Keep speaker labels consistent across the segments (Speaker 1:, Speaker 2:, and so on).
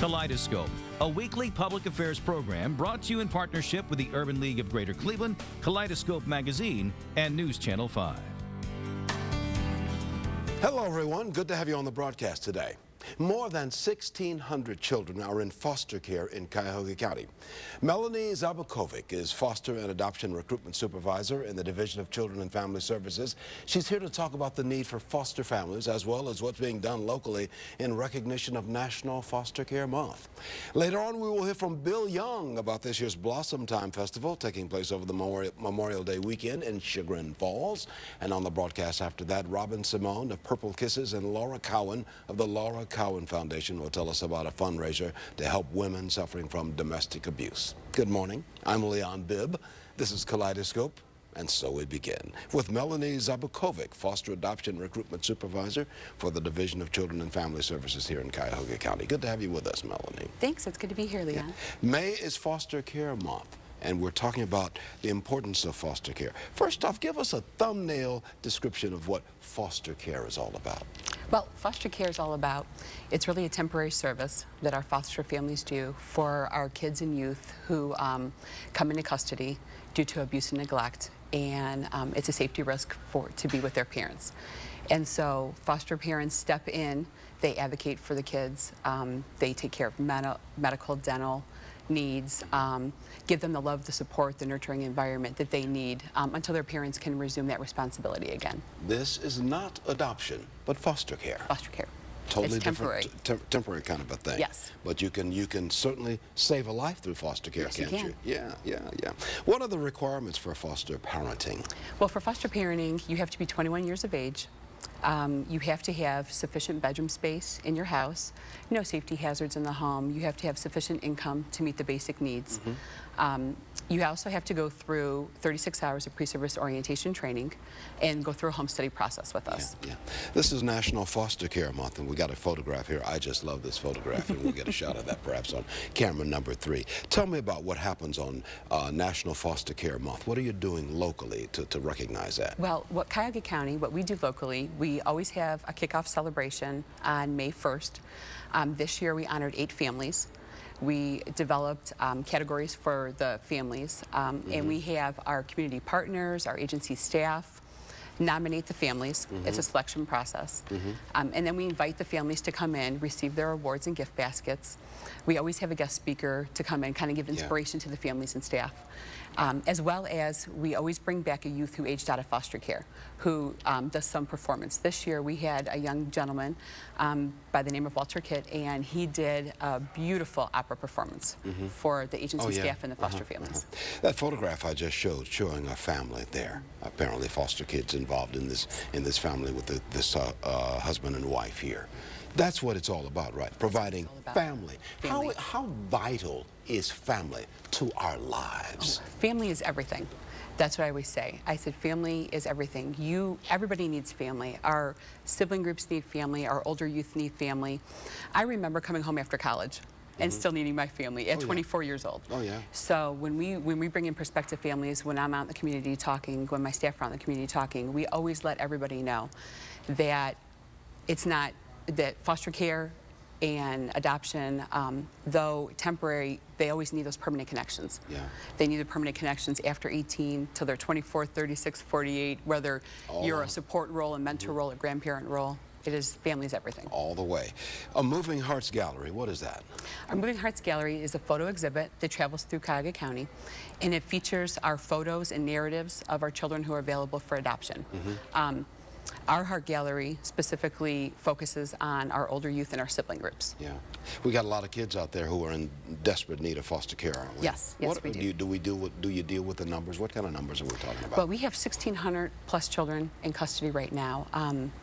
Speaker 1: Kaleidoscope, a weekly public affairs program brought to you in partnership with the Urban League of Greater Cleveland, Kaleidoscope Magazine, and News Channel 5.
Speaker 2: Hello, everyone. Good to have you on the broadcast today. More than 1,600 children are in foster care in Cuyahoga County. Melanie Zabukovic is foster and adoption recruitment supervisor in the Division of Children and Family Services. She's here to talk about the need for foster families as well as what's being done locally in recognition of National Foster Care Month. Later on, we will hear from Bill Young about this year's Blossom Time Festival taking place over the Memorial Day weekend in Chagrin Falls. And on the broadcast after that, Robin Simone of Purple Kisses and Laura Cowan of the Laura Cowan Foundation will tell us about a fundraiser to help women suffering from domestic abuse. Good morning. I'm Leon Bibb. This is Kaleidoscope, and so we begin with Melanie Zabukovic, Foster Adoption Recruitment Supervisor for the Division of Children and Family Services here in Cuyahoga County. Good to have you with us, Melanie.
Speaker 3: Thanks. It's good to be here, Leon.
Speaker 2: Yeah. May is Foster Care Month, and we're talking about the importance of foster care. First off, give us a thumbnail description of what foster care is all about.
Speaker 3: Well, foster care is all about, it's really a temporary service that our foster families do for our kids and youth who come into custody due to abuse and neglect, and it's a safety risk to be with their parents. And so foster parents step in, they advocate for the kids, they take care of medical, dental needs, give them the love, the support, the nurturing environment that they need until their parents can resume that responsibility again.
Speaker 2: This is not adoption, but foster care.
Speaker 3: Foster care.
Speaker 2: Totally
Speaker 3: it's temporary.
Speaker 2: different, temporary kind of a thing.
Speaker 3: Yes.
Speaker 2: But you can certainly save a life through foster care,
Speaker 3: yes,
Speaker 2: can't
Speaker 3: you? Can.
Speaker 2: Yeah. What are the requirements for foster parenting?
Speaker 3: Well, for foster parenting, you have to be 21 years of age. You have to have sufficient bedroom space in your house, no safety hazards in the home. You have to have sufficient income to meet the basic needs. You also have to go through 36 hours of pre-service orientation training and go through a home study process with us.
Speaker 2: Yeah. This is National Foster Care Month, and we got a photograph here. I just love this photograph, and we'll get a shot of that perhaps on camera number 3. Tell me about what happens on National Foster Care Month. What are you doing locally to recognize that?
Speaker 3: Well, Cuyahoga County, what we do locally, we always have a kickoff celebration on May 1st. This year we honored 8 families. We developed categories for the families, and we have our community partners, our agency staff, nominate the families. It's a selection process. And then we invite the families to come in, receive their awards and gift baskets. We always have a guest speaker to come in, kind of give inspiration to the families and staff. As well as we always bring back a youth who aged out of foster care, who does some performance. This year we had a young gentleman by the name of Walter Kitt, and he did a beautiful opera performance for the agency staff and the foster families.
Speaker 2: That photograph I just showed, showing a family there, apparently foster kids involved in this family with this husband and wife here. That's what it's all about, right? Providing family. How vital is family to our lives?
Speaker 3: Oh, family is everything. That's what I always say. I said family is everything. Everybody needs family. Our sibling groups need family. Our older youth need family. I remember coming home after college and still needing my family at 24 years old.
Speaker 2: Oh yeah.
Speaker 3: So when we bring in prospective families, when I'm out in the community talking, when my staff are out in the community talking, we always let everybody know that it's not that foster care and adoption, though temporary, they always need those permanent connections.
Speaker 2: Yeah.
Speaker 3: They need the permanent connections after 18 till they're 24, 36, 48, whether you're a support role, a mentor role, a grandparent role. It is family is everything.
Speaker 2: All the way. A Moving Hearts Gallery, what is that?
Speaker 3: Our Moving Hearts Gallery is a photo exhibit that travels through Cuyahoga County, and it features our photos and narratives of our children who are available for adoption. Our Heart Gallery specifically focuses on our older youth and our sibling groups.
Speaker 2: Yeah. We got a lot of kids out there who are in desperate need of foster care, aren't we?
Speaker 3: Yes, we do.
Speaker 2: Do you deal with the numbers? What kind of numbers are we talking about?
Speaker 3: Well, we have 1,600 plus children in custody right now.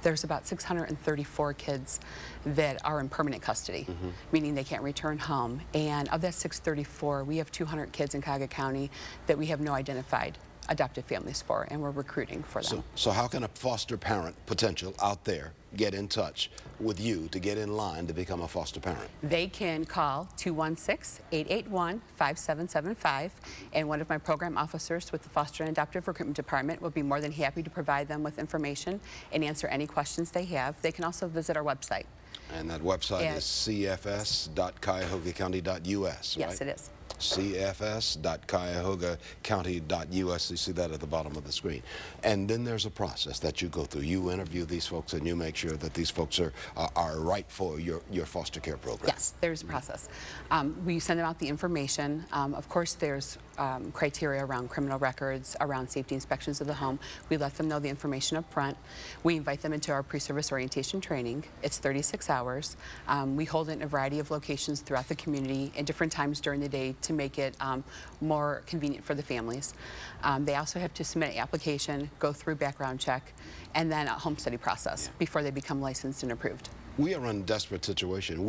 Speaker 3: There's about 634 kids that are in permanent custody, meaning they can't return home. And of that 634, we have 200 kids in Cuyahoga County that we have no identified adoptive families for, and we're recruiting for them.
Speaker 2: So how can a foster parent potential out there get in touch with you to get in line to become a foster parent?
Speaker 3: They can call 216-881-5775, and one of my program officers with the Foster and Adoptive Recruitment Department will be more than happy to provide them with information and answer any questions they have. They can also visit our website.
Speaker 2: And that website is cfs.cuyahogacounty.us, right?
Speaker 3: Yes, it is.
Speaker 2: cfs.cuyahogacounty.us. You see that at the bottom of the screen. And then there's a process that you go through. You interview these folks and you make sure that these folks are right for your foster care program.
Speaker 3: Yes, there's a process. We send them out the information. Of course, there's criteria around criminal records, around safety inspections of the home. We let them know the information up front. We invite them into our pre-service orientation training. It's 36 hours. We hold it in a variety of locations throughout the community at different times during the day to make it more convenient for the families. They also have to submit an application, go through background check, and then a home study process before they become licensed and approved.
Speaker 2: We are in a desperate situation.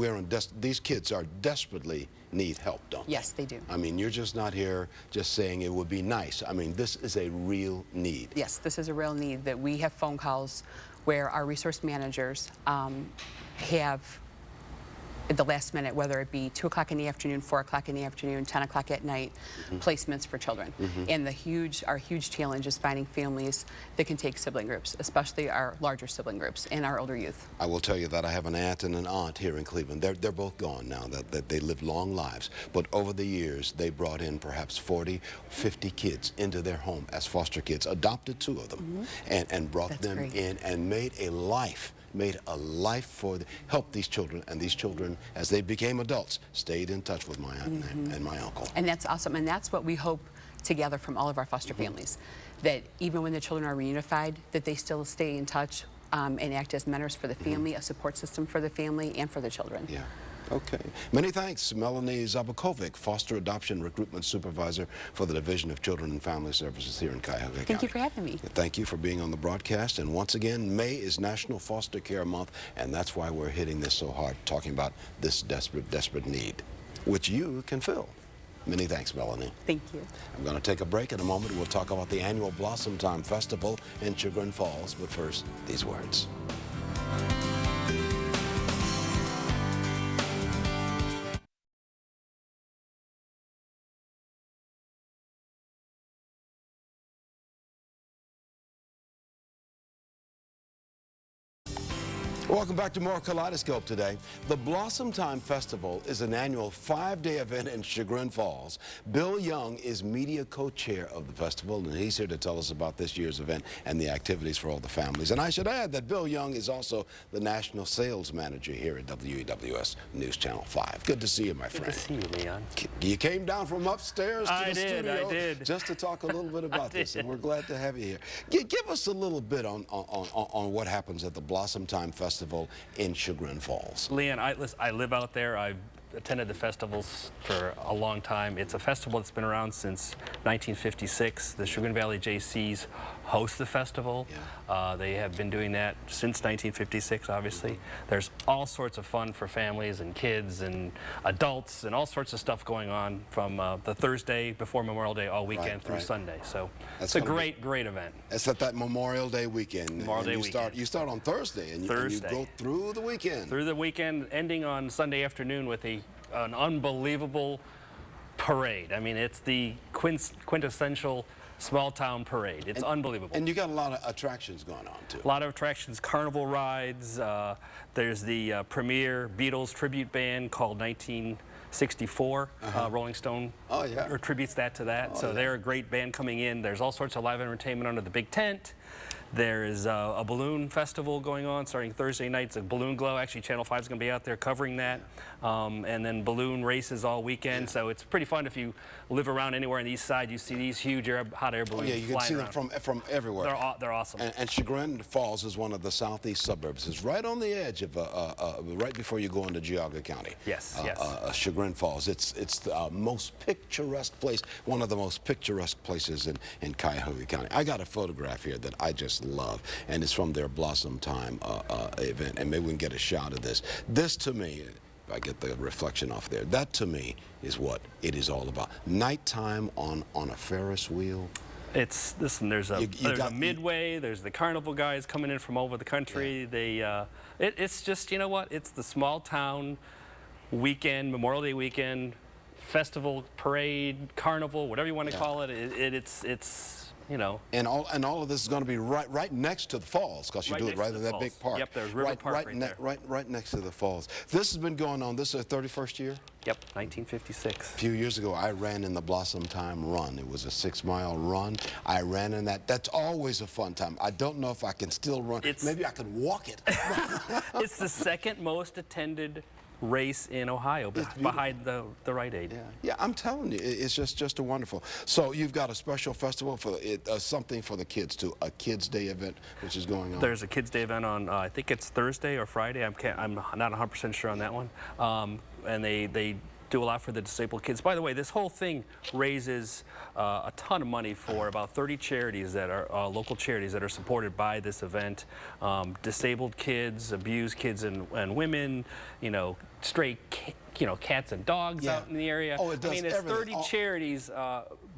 Speaker 2: These kids are desperately need help, don't they?
Speaker 3: Yes, they do.
Speaker 2: I mean, you're just not here just saying it would be nice. I mean, this is a real need.
Speaker 3: Yes, this is a real need that we have phone calls where our resource managers have at the last minute, whether it be 2 o'clock in the afternoon, 4 o'clock in the afternoon, 10 o'clock at night, placements for children. And our huge challenge is finding families that can take sibling groups, especially our larger sibling groups and our older youth.
Speaker 2: I will tell you that I have an aunt and an aunt here in Cleveland. They're both gone now, that they lived long lives. But over the years, they brought in perhaps 40, 50 kids into their home as foster kids, adopted 2 of them, and brought them in and made a life for help these children, and these children, as they became adults, stayed in touch with my aunt and my uncle.
Speaker 3: And that's awesome, and that's what we hope to gather from all of our foster families, that even when the children are reunified, that they still stay in touch and act as mentors for the family, a support system for the family and for the children.
Speaker 2: Yeah. Okay. Many thanks, Melanie Zabakovic, Foster Adoption Recruitment Supervisor for the Division of Children and Family Services here in Cuyahoga County.
Speaker 3: Thank you for having me.
Speaker 2: Thank you for being on the broadcast. And once again, May is National Foster Care Month, and that's why we're hitting this so hard, talking about this desperate, desperate need, which you can fill. Many thanks, Melanie.
Speaker 3: Thank you.
Speaker 2: I'm going to take a break. In a moment, we'll talk about the annual Blossom Time Festival in Chagrin Falls. But first, these words. Welcome back to more Kaleidoscope today. The Blossom Time Festival is an annual 5-day event in Chagrin Falls. Bill Young is media co-chair of the festival, and he's here to tell us about this year's event and the activities for all the families. And I should add that Bill Young is also the National Sales Manager here at WEWS News Channel 5. Good to see you, my friend.
Speaker 4: Good to see you, Leon.
Speaker 2: You came down from upstairs to the studio
Speaker 4: I did.
Speaker 2: just to talk a little bit about this, and we're glad to have you here. Give us a little bit on what happens at the Blossom Time Festival in Chagrin Falls.
Speaker 4: Leon, I live out there. I've attended the festivals for a long time. It's a festival that's been around since 1956. The Chagrin Valley JCs host the festival. Yeah. They have been doing that since 1956, obviously. There's all sorts of fun for families and kids and adults and all sorts of stuff going on from the Thursday before Memorial Day all weekend through Sunday. So it's a great event.
Speaker 2: It's at that Memorial Day weekend.
Speaker 4: Memorial Day weekend.
Speaker 2: You start on Thursday and you go through the weekend.
Speaker 4: Through the weekend, ending on Sunday afternoon with an unbelievable parade. I mean, it's the quintessential small town parade. It's unbelievable.
Speaker 2: And you got a lot of attractions going on too.
Speaker 4: A lot of attractions, carnival rides. There's the premier Beatles tribute band called 1964. Rolling Stone attributes that to that. So they're a great band coming in. There's all sorts of live entertainment under the big tent. There is a balloon festival going on starting Thursday nights, a balloon glow. Actually, Channel 5 is going to be out there covering that. And then balloon races all weekend. So it's pretty fun if you live around anywhere on the east side. You see these huge hot air balloons
Speaker 2: you can see them from everywhere.
Speaker 4: They're awesome.
Speaker 2: And Chagrin Falls is one of the southeast suburbs. It's right on the edge of, right before you go into Geauga County.
Speaker 4: Yes,
Speaker 2: Chagrin Falls. It's the most picturesque place, one of the most picturesque places in Cuyahoga County. I got a photograph here that I just love, and it's from their Blossom Time event, and maybe we can get a shot of this. This to me, if I get the reflection off there, that to me is what it is all about. Nighttime on a Ferris wheel.
Speaker 4: Listen, there's a midway, there's the carnival guys coming in from over the country. It's just, you know what, it's the small town weekend, Memorial Day weekend, festival, parade, carnival, whatever you want to call it. It's you know.
Speaker 2: And all of this is going to be right next to the falls, because you do it right in that big park.
Speaker 4: Yep, there's River Park right there.
Speaker 2: Right next to the falls. This has been going on. This is the 31st year?
Speaker 4: Yep, 1956.
Speaker 2: A few years ago, I ran in the Blossom Time Run. It was a 6-mile run. I ran in that. That's always a fun time. I don't know if I can still run. Maybe I can walk it.
Speaker 4: It's the second most attended race in Ohio, behind the Rite Aid.
Speaker 2: Yeah, I'm telling you, it's just a wonderful. So you've got a special festival for something for the kids too, a Kids Day event, which is going on.
Speaker 4: There's a Kids Day event on, I think it's Thursday or Friday. I'm not 100% sure on that one. And they do a lot for the disabled kids. By the way, this whole thing raises a ton of money for about 30 charities that are local charities that are supported by this event. Disabled kids, abused kids and women, you know, stray cats and dogs out in the area.
Speaker 2: Oh, it does.
Speaker 4: I mean, it's 30 charities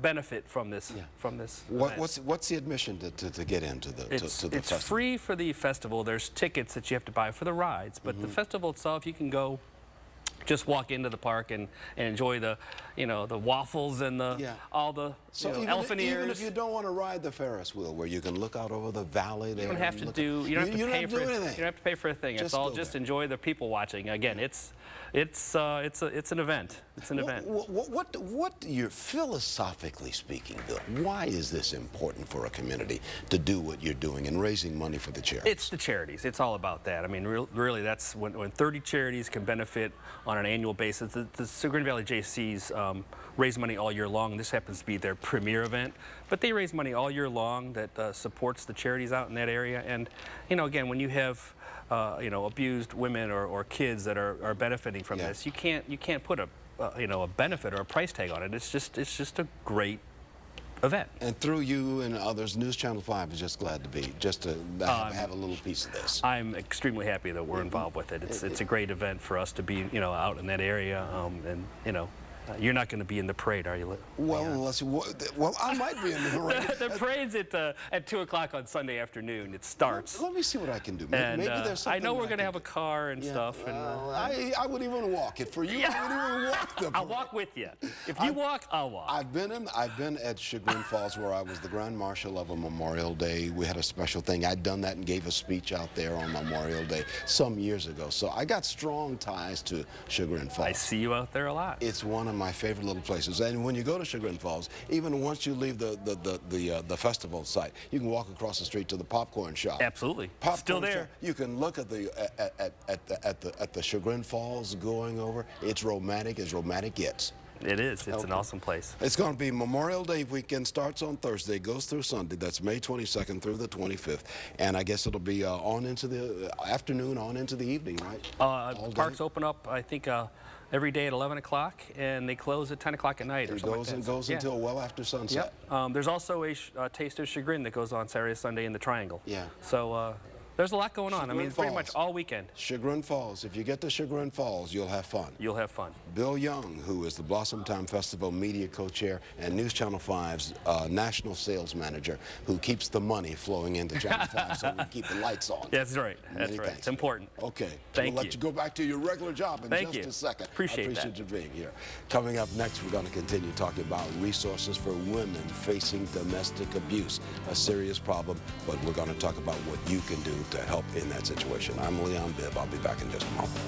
Speaker 4: benefit from this event.
Speaker 2: What's the admission to get into the festival?
Speaker 4: It's free for the festival. There's tickets that you have to buy for the rides, but the festival itself, you can go. Just walk into the park and enjoy the, the waffles and all the elephant ears.
Speaker 2: Even if you don't want to ride the Ferris wheel, where you can look out over the valley there.
Speaker 4: You don't have to do. You don't have to pay for anything. You don't have to pay for a thing. It's all just enjoy the people watching. Again, it's an event. It's an event.
Speaker 2: What you're philosophically speaking, Bill? Why is this important for a community to do what you're doing and raising money for the charities?
Speaker 4: It's the charities. It's all about that. I mean, really, that's when 30 charities can benefit on an annual basis. The Green Valley JCs raise money all year long. This happens to be their premier event, but they raise money all year long that supports the charities out in that area. And again, when you have abused women or kids that are benefiting from this, you can't put a benefit or a price tag on it. It's just a great event.
Speaker 2: And through you and others, News Channel 5 is just glad to have a little piece of this.
Speaker 4: I'm extremely happy that we're involved with it. It's a great event for us to be out in that area, and you're not going to be in the parade, are you?
Speaker 2: Well, I might be in the parade.
Speaker 4: The parade's at 2 o'clock on Sunday afternoon. It starts.
Speaker 2: Let me see what I can do. Maybe there's something.
Speaker 4: I know we're going to have a car and stuff.
Speaker 2: Well, I would even walk it for you. I would even walk the parade.
Speaker 4: I'll walk with you. If you walk, I'll walk.
Speaker 2: I've been at Chagrin Falls, where I was the Grand Marshal of a Memorial Day. We had a special thing. I'd done that and gave a speech out there on Memorial Day some years ago. So I got strong ties to Chagrin Falls.
Speaker 4: I see you out there a lot.
Speaker 2: It's one of my favorite little places. And when you go to Chagrin Falls, even once you leave the festival site, you can walk across the street to the popcorn shop.
Speaker 4: Absolutely.
Speaker 2: Popcorn
Speaker 4: Still there.
Speaker 2: Shop. You can look at the Chagrin Falls going over. It's romantic as romantic gets.
Speaker 4: It is. It's an awesome place.
Speaker 2: It's going to be Memorial Day weekend. Starts on Thursday, goes through Sunday. That's May 22nd through the 25th. And I guess it'll be on into the afternoon, on into the evening, right?
Speaker 4: Parks open up, I think, every day at 11 o'clock, and they close at 10 o'clock at night.
Speaker 2: It goes until well after sunset.
Speaker 4: Yep. There's also a Taste of Chagrin that goes on Saturday, Sunday in the Triangle.
Speaker 2: Yeah.
Speaker 4: So there's a lot going on. I mean, it's pretty much all weekend.
Speaker 2: Chagrin Falls. If you get to Chagrin Falls, you'll have fun.
Speaker 4: You'll have fun.
Speaker 2: Bill Young, who is the Blossom Time Festival Media Co-Chair and News Channel 5's National Sales Manager, who keeps the money flowing into Channel 5 so we keep the lights on.
Speaker 4: That's right. That's right. It's important.
Speaker 2: Okay.
Speaker 4: Thank you.
Speaker 2: We'll let you go back to your regular job in just a second.
Speaker 4: Appreciate
Speaker 2: I appreciate you being here. Coming up next, we're going to continue talking about resources for women facing domestic abuse, a serious problem, but we're going to talk about what you can do to help in that situation. I'm Leon Bibb. I'll be back in just a moment.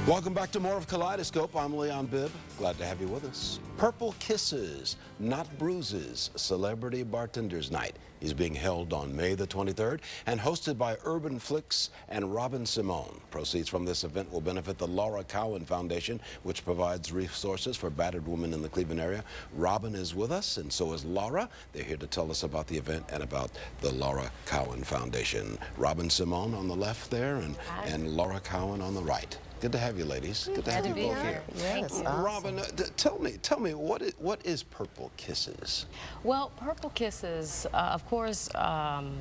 Speaker 2: Welcome back to more of Kaleidoscope. I'm Leon Bibb. Glad to have you with us. Purple Kisses, Not Bruises, Celebrity Bartenders Night is being held on May the 23rd and hosted by Urban Flicks and Robin Simone. Proceeds from this event will benefit the Laura Cowan Foundation, which provides resources for battered women in the Cleveland area. Robin is with us, and so is Laura. They're here to tell us about the event and about the Laura Cowan Foundation. Robin Simone on the left there, and Laura Cowan on the right. Good to have you, ladies. Good to have you both here.
Speaker 5: Yes. Awesome.
Speaker 2: Robin, tell me what is Purple Kisses?
Speaker 5: Well, Purple Kisses, of course,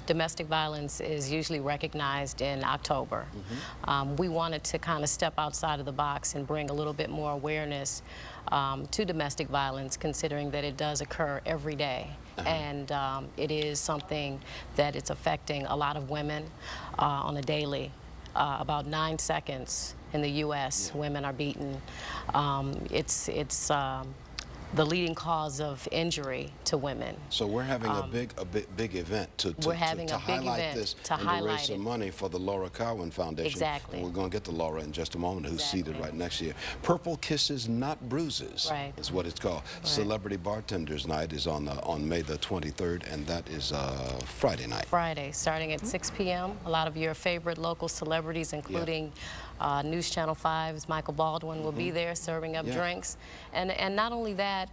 Speaker 5: domestic violence is usually recognized in October. We wanted to kind of step outside of the box and bring a little bit more awareness to domestic violence, considering that it does occur every day. and it is something that it's affecting a lot of women on a daily. About 9 seconds in the U.S. women are beaten. It's the leading cause of injury to women.
Speaker 2: So we're having a big event to highlight this and to raise some money for the Laura Cowan Foundation.
Speaker 5: Exactly.
Speaker 2: And we're going to get to Laura in just a moment, who's seated right next to you. Purple Kisses, Not Bruises is what it's called. Celebrity Bartenders Night is on May the 23rd, and that is Friday night.
Speaker 5: Friday, starting at 6 p.m. A lot of your favorite local celebrities, including News Channel 5's Michael Baldwin will be there serving up drinks. And not only that,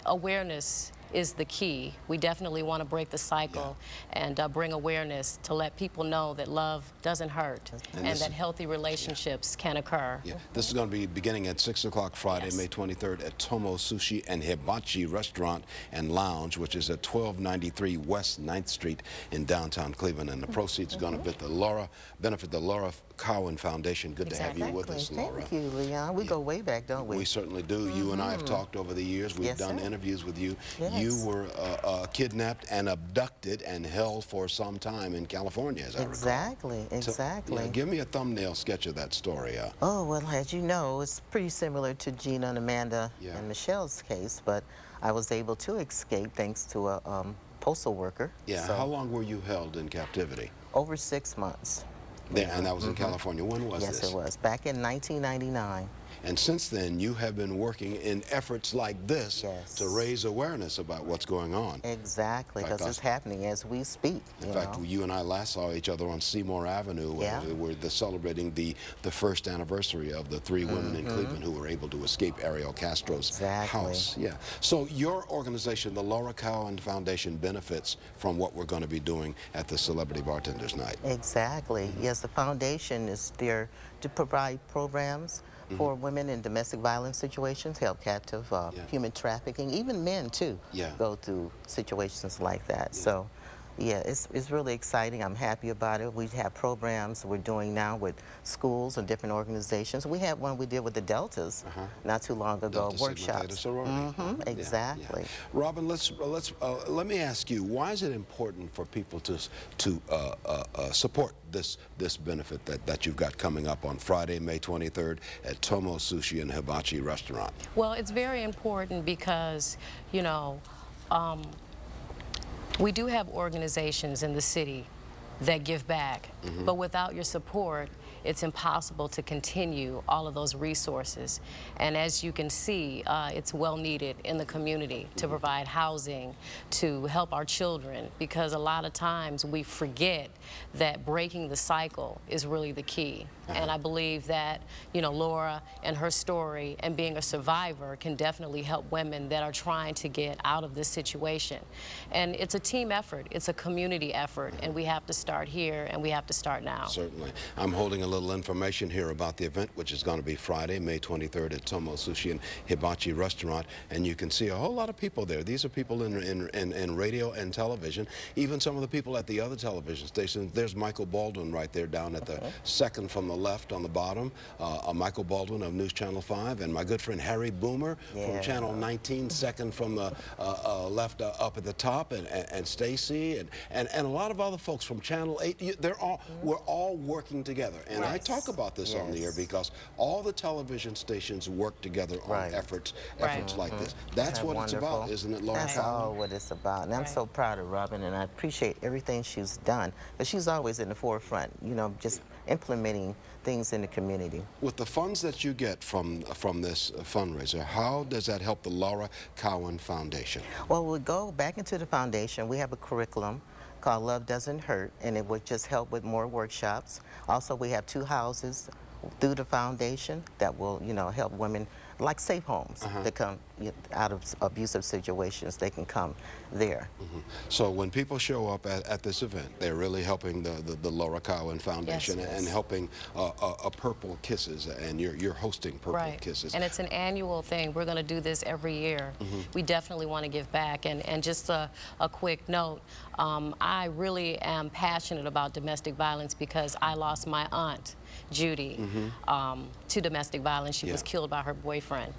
Speaker 5: awareness is the key. We definitely want to break the cycle and bring awareness to let people know that love doesn't hurt and that healthy relationships can occur.
Speaker 2: This is going to be beginning at 6 o'clock Friday, May 23rd at Tomo Sushi and Hibachi Restaurant and Lounge, which is at 1293 West 9th Street in downtown Cleveland. And the proceeds are going to benefit the Laura Cowan Foundation. Good to have you with us, Laura.
Speaker 6: Thank you, Leon. We go way back, don't we?
Speaker 2: We certainly do. You and I have talked over the years. We've done interviews with you. You were kidnapped and abducted and held for some time in California, as I recall.
Speaker 6: Exactly.
Speaker 2: Give me a thumbnail sketch of that story.
Speaker 6: Oh, well, as you know, it's pretty similar to Gina and Amanda and Michelle's case, but I was able to escape thanks to a postal worker.
Speaker 2: So, how long were you held in captivity?
Speaker 6: Over 6 months.
Speaker 2: And that was in California. When was this?
Speaker 6: Yes, it was. Back in 1999.
Speaker 2: And since then, you have been working in efforts like this to raise awareness about what's going on.
Speaker 6: Exactly, because it's happening as we speak.
Speaker 2: In fact, you and I last saw each other on Seymour Avenue. We're celebrating the first anniversary of the 3 women in Cleveland who were able to escape Ariel Castro's house. So your organization, the Laura Cowan Foundation, benefits from what we're going to be doing at the Celebrity Bartenders Night.
Speaker 6: Exactly. Yes, the foundation is there to provide programs for women in domestic violence situations, help captive, human trafficking, even men too go through situations like that. So it's really exciting. I'm happy about it. We have programs we're doing now with schools and different organizations. We had one we did with the Deltas not too long ago, workshops. Exactly.
Speaker 2: Robin, let me ask you, why is it important for people to support this benefit that you've got coming up on Friday, May 23rd at Tomo Sushi and Hibachi Restaurant?
Speaker 5: Well, it's very important because, you know, we do have organizations in the city that give back, but without your support, it's impossible to continue all of those resources. And as you can see, it's well needed in the community to provide housing, to help our children, because a lot of times we forget that breaking the cycle is really the key. And I believe that, you know, Laura and her story and being a survivor can definitely help women that are trying to get out of this situation. And it's a team effort, it's a community effort, and we have to start here and we have to start now.
Speaker 2: Certainly. I'm holding a little information here about the event, which is going to be Friday, May 23rd at Tomo Sushi and Hibachi Restaurant, and you can see a whole lot of people there. These are people in radio and television, even some of the people at the other television stations. There's Michael Baldwin right there down at the second from the left on the bottom, Michael Baldwin of News Channel 5, and my good friend Harry Boomer from Channel 19, second from the left up at the top, and Stacy, and a lot of other folks from Channel 8. We're all working together, and I talk about this on the air because all the television stations work together on efforts like this. That's what it's about, isn't it, Laura?
Speaker 6: That's all what it's about, and I'm so proud of Robin, and I appreciate everything she's done, but she's always in the forefront, you know, just implementing things in the community.
Speaker 2: With the funds that you get from this fundraiser, how does that help the Laura Cowan Foundation?
Speaker 6: Well, we go back into the foundation. We have a curriculum called Love Doesn't Hurt, and it would just help with more workshops. Also, we have 2 houses through the foundation that will, you know, help women, like safe homes that come out of abusive situations. They can come there.
Speaker 2: So when people show up at this event, they're really helping the Laura Cowan Foundation and helping Purple Kisses, and you're hosting Purple Kisses.
Speaker 5: And it's an annual thing. We're going to do this every year. We definitely want to give back. And just a quick note, I really am passionate about domestic violence because I lost my aunt, Judy, to domestic violence. She was killed by her boyfriend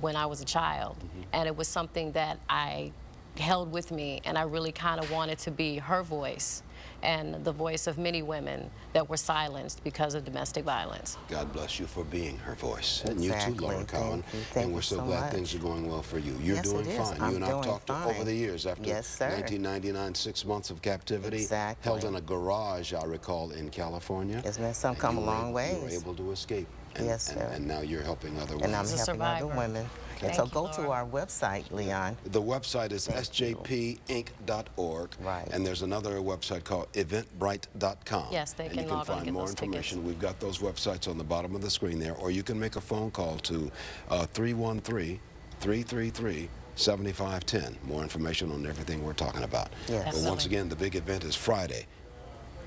Speaker 5: when I was a child. And it was something that I held with me, and I really kind of wanted to be her voice and the voice of many women that were silenced because of domestic violence.
Speaker 2: God bless you for being her voice. And you too, Laura Cohen. And we're so glad things are going well for you. You're doing fine. You and I have talked over the years after 1999, 6 months of captivity, held in a garage, I recall, in California.
Speaker 6: Yes, man, some come a long way.
Speaker 2: You were able to escape. And,
Speaker 6: yes, sir.
Speaker 2: And now you're helping other women.
Speaker 6: And I'm helping other women. And so go to our website, Leon.
Speaker 2: The website is sjpinc.org.
Speaker 6: Right.
Speaker 2: And there's another website called eventbrite.com.
Speaker 5: Yes, they can log on and get
Speaker 2: more
Speaker 5: those
Speaker 2: information.
Speaker 5: tickets.
Speaker 2: We've got those websites on the bottom of the screen there, or you can make a phone call to 313-333-7510. More information on everything we're talking about.
Speaker 6: Yes.
Speaker 2: But once again, the big event is Friday,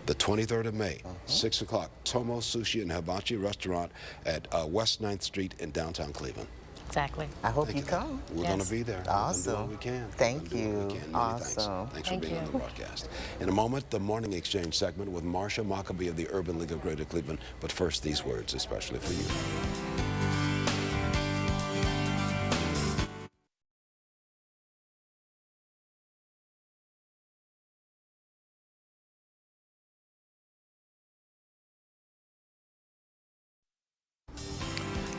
Speaker 2: the 23rd of May, 6 o'clock, Tomo Sushi and Hibachi Restaurant at West 9th Street in downtown Cleveland.
Speaker 5: Exactly.
Speaker 6: I hope you come.
Speaker 2: We're going to be there.
Speaker 6: Awesome.
Speaker 2: We're going to do what we can.
Speaker 6: Thank you.
Speaker 2: Awesome. Thanks for being on the broadcast. In a moment, the Morning Exchange segment with Marsha Maccabee of the Urban League of Greater Cleveland. But first, these words, especially for you.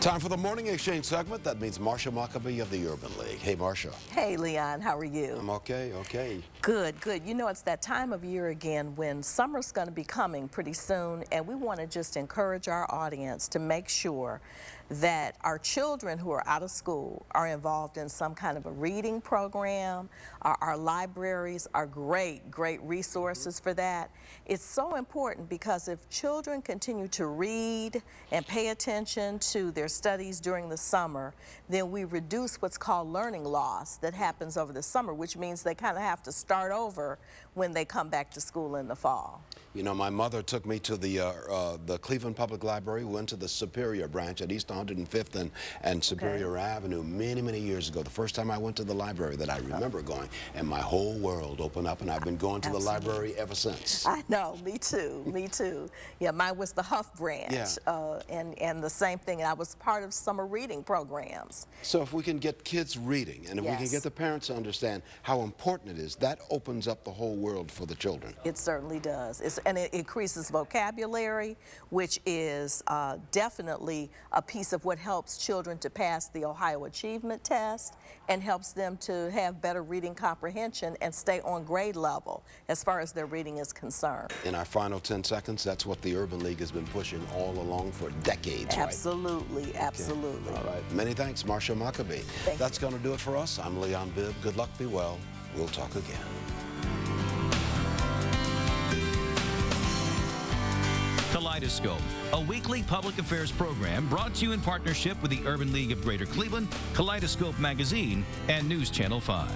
Speaker 2: Time for the Morning Exchange segment. That means Marsha Maccabee of the Urban League. Hey, Marsha.
Speaker 7: Hey, Leon. How are you?
Speaker 2: I'm okay, okay.
Speaker 7: Good, good. You know, it's that time of year again when summer's going to be coming pretty soon, and we want to just encourage our audience to make sure that our children who are out of school are involved in some kind of a reading program. Our libraries are great resources for that. It's so important because if children continue to read and pay attention to their studies during the summer, then we reduce what's called learning loss that happens over the summer, which means they kind of have to start over when they come back to school in the fall.
Speaker 2: You know, my mother took me to the Cleveland Public Library. We went to the Superior branch at East 105th and Superior Avenue many years ago. The first time I went to the library that I remember going, and my whole world opened up, and I've been going to the library ever since.
Speaker 7: I know, me too, me too. Yeah, mine was the Huff branch, and the same thing. I was part of summer reading programs.
Speaker 2: So if we can get kids reading, and if we can get the parents to understand how important it is, that opens up the whole world for the children.
Speaker 7: It certainly does. And it increases vocabulary, which is definitely a piece of what helps children to pass the Ohio Achievement Test and helps them to have better reading comprehension and stay on grade level as far as their reading is concerned.
Speaker 2: In our final 10 seconds, that's what the Urban League has been pushing all along for decades,
Speaker 7: Absolutely,
Speaker 2: right?
Speaker 7: absolutely.
Speaker 2: All right. Many thanks, Marsha Maccabee. That's going to do it for us. I'm Leon Bibb. Good luck, be well. We'll talk again.
Speaker 1: Kaleidoscope, a weekly public affairs program brought to you in partnership with the Urban League of Greater Cleveland, Kaleidoscope Magazine, and News Channel 5.